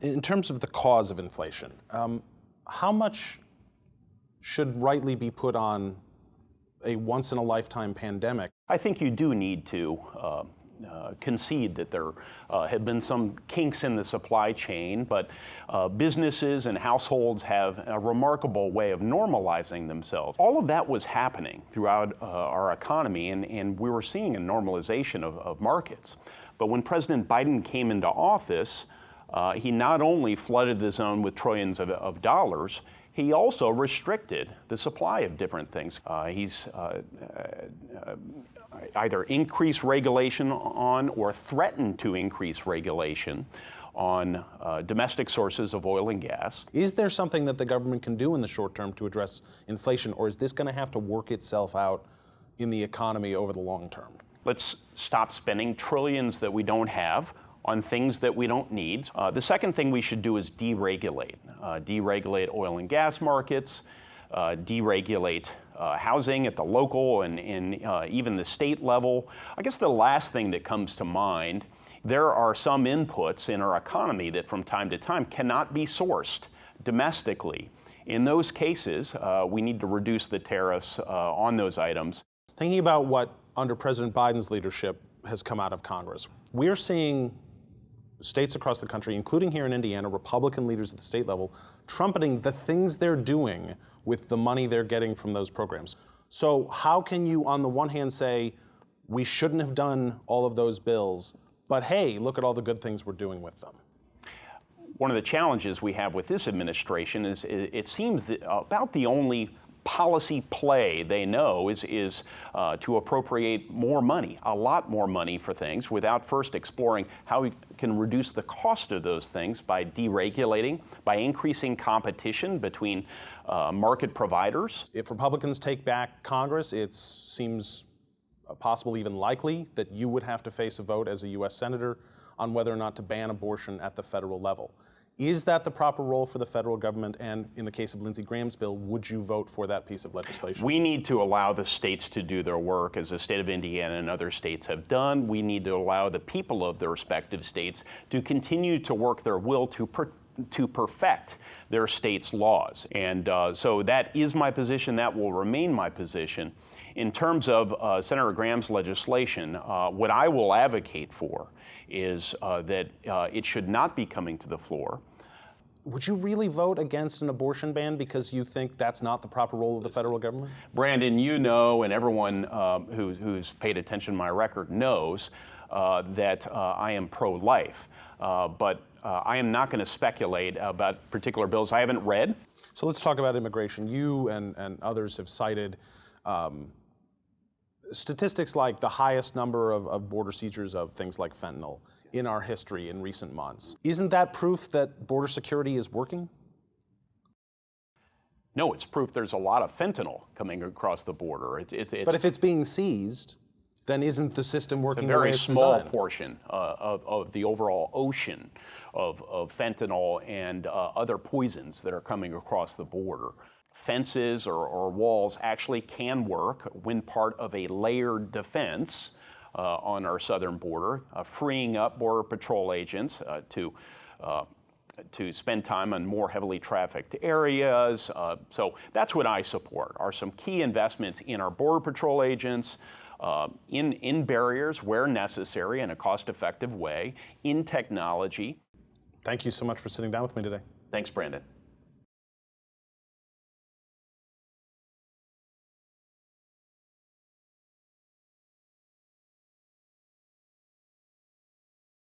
In terms of the cause of inflation, how much should rightly be put on a once-in-a-lifetime pandemic? I think you do need to concede that there have been some kinks in the supply chain, but businesses and households have a remarkable way of normalizing themselves. All of that was happening throughout our economy, and we were seeing a normalization of markets. But when President Biden came into office, he not only flooded the zone with trillions of dollars, he also restricted the supply of different things. He's either increased regulation on or threatened to increase regulation on domestic sources of oil and gas. Is there something that the government can do in the short term to address inflation, or is this going to have to work itself out in the economy over the long term? Let's stop spending trillions that we don't have on things that we don't need. The second thing we should do is deregulate. Deregulate oil and gas markets, deregulate housing at the local and even the state level. I guess the last thing that comes to mind, there are some inputs in our economy that from time to time cannot be sourced domestically. In those cases, we need to reduce the tariffs on those items. Thinking about what under President Biden's leadership has come out of Congress, we're seeing states across the country, including here in Indiana, Republican leaders at the state level, trumpeting the things they're doing with the money they're getting from those programs. So how can you, on the one hand, say, we shouldn't have done all of those bills, but hey, look at all the good things we're doing with them? One of the challenges we have with this administration is it seems that about the only policy play they know is to appropriate more money, a lot more money for things, without first exploring how we can reduce the cost of those things by deregulating, by increasing competition between market providers. If Republicans take back Congress, it seems possible, even likely, that you would have to face a vote as a U.S. Senator on whether or not to ban abortion at the federal level. Is that the proper role for the federal government? And in the case of Lindsey Graham's bill, would you vote for that piece of legislation? We need to allow the states to do their work, as the state of Indiana and other states have done. We need to allow the people of the respective states to continue to work their will to perfect their state's laws. And so that is my position. That will remain my position. In terms of Senator Graham's legislation, what I will advocate for is that it should not be coming to the floor. Would you really vote against an abortion ban because you think that's not the proper role of the federal government? Brandon, you know, and everyone who's paid attention to my record knows that I am pro-life. But I am not going to speculate about particular bills I haven't read. So let's talk about immigration. You and others have cited statistics like the highest number of border seizures of things like fentanyl in our history in recent months. Isn't that proof that border security is working? No, it's proof there's a lot of fentanyl coming across the border. But if it's being seized, then isn't the system working the way it's designed? A very small portion of the overall ocean of fentanyl and other poisons that are coming across the border. Fences or walls actually can work when part of a layered defense on our southern border, freeing up Border Patrol agents to spend time on more heavily trafficked areas. So that's what I support, are some key investments in our Border Patrol agents, in barriers where necessary in a cost-effective way, in technology. Thank you so much for sitting down with me today. Thanks, Brandon.